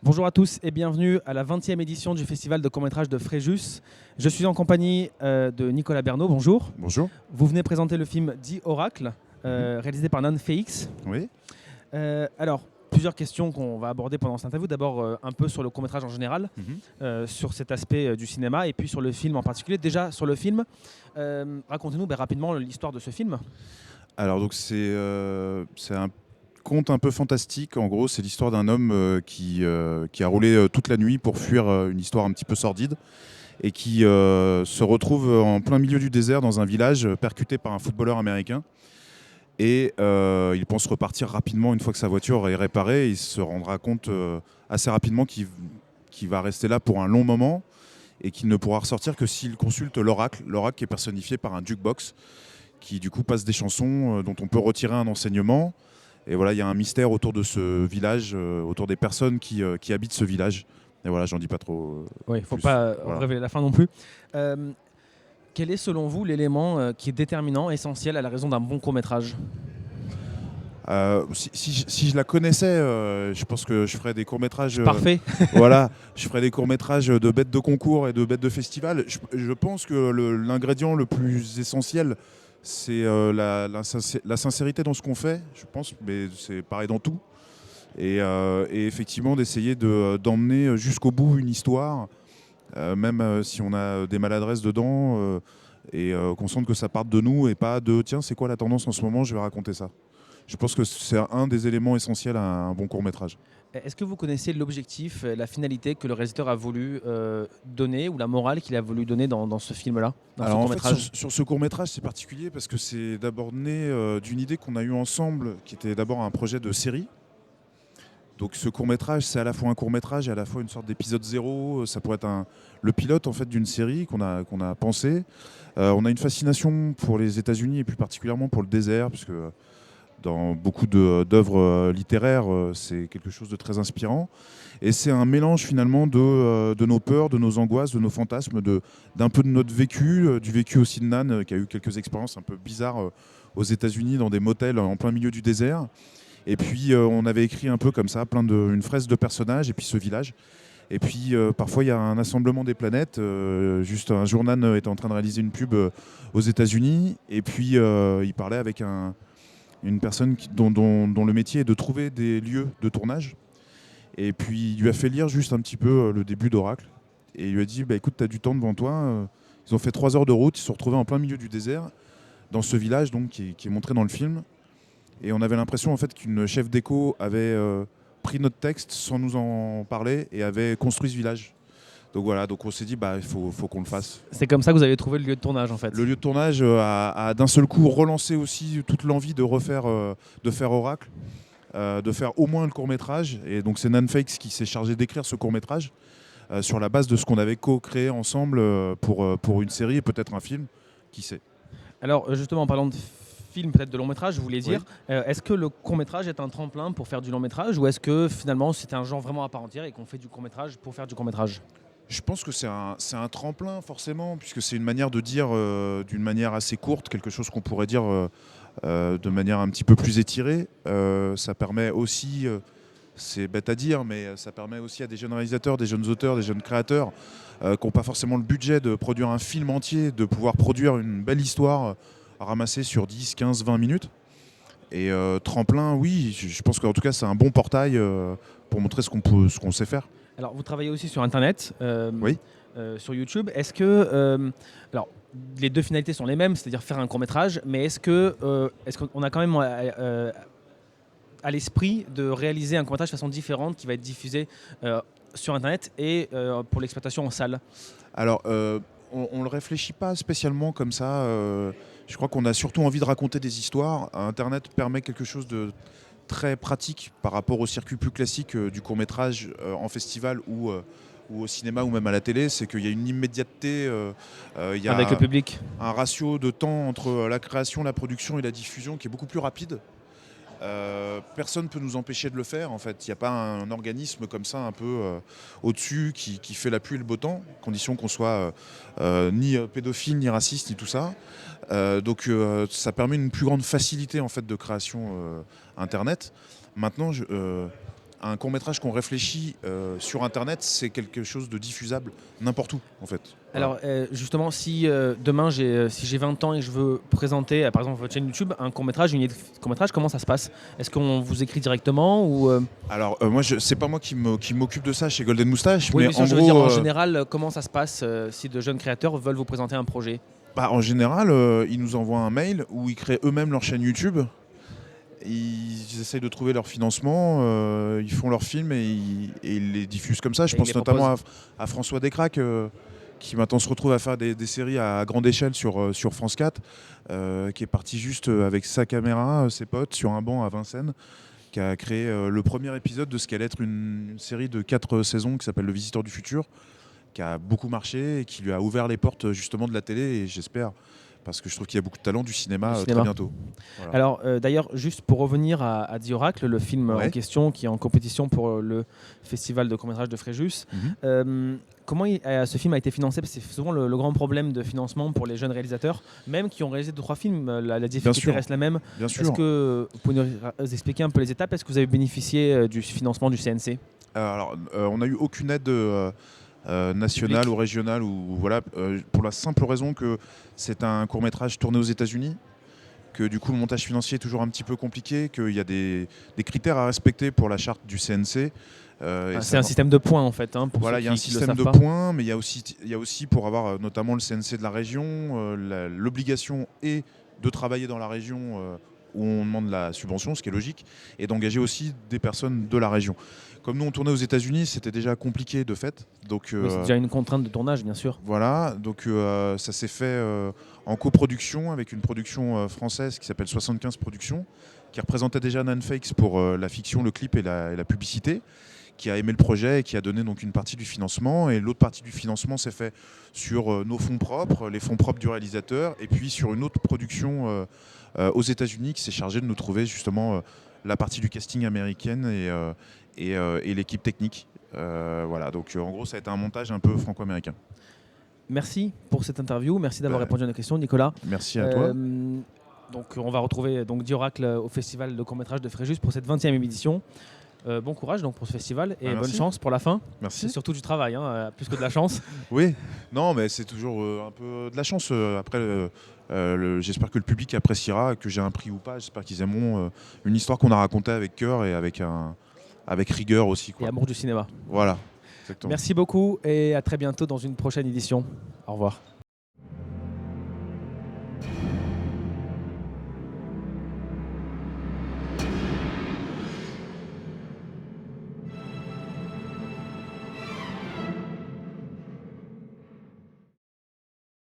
Bonjour à tous et bienvenue à la 20e édition du Festival de court-métrage de Fréjus. Je suis en compagnie de Nicolas Bernot, bonjour. Bonjour. Vous venez présenter le film The Oracle, réalisé par Nan FX. Oui. Alors, plusieurs questions qu'on va aborder pendant cette interview. D'abord, un peu sur le court-métrage en général, sur cet aspect du cinéma et puis sur le film en particulier. Déjà, sur le film, racontez-nous rapidement l'histoire de ce film. Alors, donc, c'est un conte un peu fantastique. En gros, c'est l'histoire d'un homme qui a roulé toute la nuit pour fuir une histoire un petit peu sordide et qui se retrouve en plein milieu du désert dans un village percuté par un footballeur américain. Et il pense repartir rapidement une fois que sa voiture est réparée. Il se rendra compte assez rapidement qu'il va rester là pour un long moment et qu'il ne pourra ressortir que s'il consulte l'oracle. L'oracle qui est personnifié par un jukebox qui du coup passe des chansons dont on peut retirer un enseignement. Et voilà, il y a un mystère autour de ce village, autour des personnes qui habitent ce village. Et voilà, j'en dis pas trop. Oui, il ne faut pas révéler la fin non plus. Quel est selon vous l'élément qui est déterminant, essentiel à la raison d'un bon court-métrage ? Si je la connaissais, je pense que je ferais des courts-métrages. Parfait. Voilà, je ferais des courts-métrages de bêtes de concours et de bêtes de festival. Je pense que l'ingrédient le plus essentiel, c'est la sincérité dans ce qu'on fait, je pense, mais c'est pareil dans tout. Et effectivement, d'essayer d'emmener jusqu'au bout une histoire, même si on a des maladresses dedans, et qu'on sente que ça parte de nous et pas de tiens, c'est quoi la tendance en ce moment, je vais raconter ça. Je pense que c'est un des éléments essentiels à un bon court-métrage. Est-ce que vous connaissez l'objectif, la finalité que le réalisateur a voulu donner ou la morale qu'il a voulu donner dans ce film-là, dans Alors ce en fait, court-métrage ? sur ce court-métrage, c'est particulier parce que c'est d'abord né d'une idée qu'on a eue ensemble, qui était d'abord un projet de série. Donc ce court-métrage, c'est à la fois un court-métrage et à la fois une sorte d'épisode zéro. Ça pourrait être le pilote en fait d'une série qu'on a pensé. On a une fascination pour les États-Unis et plus particulièrement pour le désert, puisque dans beaucoup d'œuvres littéraires, c'est quelque chose de très inspirant. Et c'est un mélange finalement de nos peurs, de nos angoisses, de nos fantasmes, d'un peu de notre vécu, du vécu aussi de Nan, qui a eu quelques expériences un peu bizarres aux États-Unis, dans des motels en plein milieu du désert. Et puis on avait écrit un peu comme ça, une fresque de personnages, et puis ce village. Et puis parfois il y a un assemblement des planètes. Juste un jour, Nan était en train de réaliser une pub aux États-Unis, et puis il parlait avec une personne dont le métier est de trouver des lieux de tournage. Et puis il lui a fait lire juste un petit peu le début d'Oracle. Et il lui a dit écoute, tu as du temps devant toi. Ils ont fait 3 heures de route, ils se sont retrouvés en plein milieu du désert, dans ce village donc, qui est montré dans le film. Et on avait l'impression en fait qu'une chef d'éco avait pris notre texte sans nous en parler et avait construit ce village. Donc voilà, donc on s'est dit il faut qu'on le fasse. C'est comme ça que vous avez trouvé le lieu de tournage en fait. Le lieu de tournage a d'un seul coup relancé aussi toute l'envie de faire Oracle, de faire au moins le court-métrage. Et donc c'est Nan FX qui s'est chargé d'écrire ce court-métrage sur la base de ce qu'on avait co-créé ensemble pour une série et peut-être un film, qui sait. Alors justement en parlant de film, peut-être de long métrage, je voulais dire, Oui. est-ce que le court métrage est un tremplin pour faire du long métrage ou est-ce que finalement c'est un genre vraiment à part entière et qu'on fait du court métrage pour faire du court métrage ? Je pense que c'est un tremplin forcément, puisque c'est une manière de dire d'une manière assez courte, quelque chose qu'on pourrait dire de manière un petit peu plus étirée. Ça permet aussi, c'est bête à dire, mais ça permet aussi à des jeunes réalisateurs, des jeunes auteurs, des jeunes créateurs qui n'ont pas forcément le budget de produire un film entier, de pouvoir produire une belle histoire ramassée sur 10, 15, 20 minutes. Et tremplin, oui, je pense qu'en tout cas c'est un bon portail pour montrer ce qu'on sait faire. Alors vous travaillez aussi sur Internet, Oui. sur YouTube. Est-ce que, alors les deux finalités sont les mêmes, c'est-à-dire faire un court métrage, mais est-ce qu'on a quand même à l'esprit de réaliser un court métrage de façon différente qui va être diffusé sur Internet et pour l'exploitation en salle ? Alors, on ne le réfléchit pas spécialement comme ça. Je crois qu'on a surtout envie de raconter des histoires. Internet permet quelque chose de très pratique par rapport au circuit plus classique du court-métrage en festival ou au cinéma ou même à la télé. C'est qu'il y a une immédiateté, il y a avec le public. un ratio de temps entre la création, la production et la diffusion qui est beaucoup plus rapide. Personne ne peut nous empêcher de le faire en fait. Il n'y a pas un organisme comme ça un peu au-dessus qui fait la pluie et le beau temps, condition qu'on soit ni pédophile, ni raciste, ni tout ça. Donc ça permet une plus grande facilité en fait de création Internet. Maintenant, un court-métrage qu'on réfléchit sur Internet, c'est quelque chose de diffusable n'importe où, en fait. Voilà. Alors justement, si demain si j'ai 20 ans et que je veux présenter, par exemple, votre chaîne YouTube, un court-métrage, une idée de court-métrage, comment ça se passe? Est-ce qu'on vous écrit directement ou Alors, moi, c'est pas moi qui m'occupe de ça chez Golden Moustache, Oui, mais bien sûr, en je veux gros, dire en général, comment ça se passe si de jeunes créateurs veulent vous présenter un projet? en général, ils nous envoient un mail où ils créent eux-mêmes leur chaîne YouTube. Ils essayent de trouver leur financement, ils font leurs films et ils les diffusent comme ça. Je Et pense ils les notamment à François Descraques, qui maintenant se retrouve à faire des séries à grande échelle sur France 4, qui est parti juste avec sa caméra, ses potes, sur un banc à Vincennes, qui a créé le premier épisode de ce qu'allait être une série de 4 saisons qui s'appelle Le Visiteur du Futur, qui a beaucoup marché et qui lui a ouvert les portes justement de la télé, et j'espère, parce que je trouve qu'il y a beaucoup de talent du cinéma, très bientôt. Voilà. Alors d'ailleurs, juste pour revenir à The Oracle, le film en question qui est en compétition pour le festival de court-métrage de Fréjus, comment ce film a été financé? Parce que c'est souvent le grand problème de financement pour les jeunes réalisateurs, même qui ont réalisé 2-3 films, la difficulté reste la même. Bien sûr. Est-ce que vous pouvez nous expliquer un peu les étapes? Est-ce que vous avez bénéficié du financement du CNC? Alors, on n'a eu aucune aide nationale ou régionale, pour la simple raison que c'est un court-métrage tourné aux États-Unis, que du coup le montage financier est toujours un petit peu compliqué, qu'il y a des critères à respecter pour la charte du CNC. C'est un système de points en fait. Voilà, il y a un système de points, mais il y a aussi pour avoir notamment le CNC de la région, l'obligation est de travailler dans la région où on demande la subvention, ce qui est logique, et d'engager aussi des personnes de la région. Comme nous on tournait aux États-Unis, c'était déjà compliqué de fait. Donc c'est déjà une contrainte de tournage, bien sûr. Voilà, donc ça s'est fait en coproduction avec une production française qui s'appelle 75 Productions, qui représentait déjà Nanfakes pour la fiction, le clip et la publicité, qui a aimé le projet et qui a donné donc une partie du financement. Et l'autre partie du financement s'est fait sur nos fonds propres, les fonds propres du réalisateur, et puis sur une autre production aux États-Unis qui s'est chargée de nous trouver justement la partie du casting américaine et l'équipe technique. Voilà, donc en gros ça a été un montage un peu franco-américain. Merci pour cette interview, merci d'avoir répondu à nos questions, Nicolas. Merci à toi. Donc on va retrouver The Oracle au festival de court-métrage de Fréjus pour cette 20e édition. Bon courage donc pour ce festival et bonne chance pour la fin. Merci. C'est surtout du travail, plus que de la chance. Oui, non mais c'est toujours un peu de la chance. Après, j'espère que le public appréciera, que j'ai un prix ou pas. J'espère qu'ils aimeront une histoire qu'on a racontée avec cœur et avec rigueur aussi, quoi. Et amour du cinéma. Voilà, exactement. Merci beaucoup et à très bientôt dans une prochaine édition. Au revoir.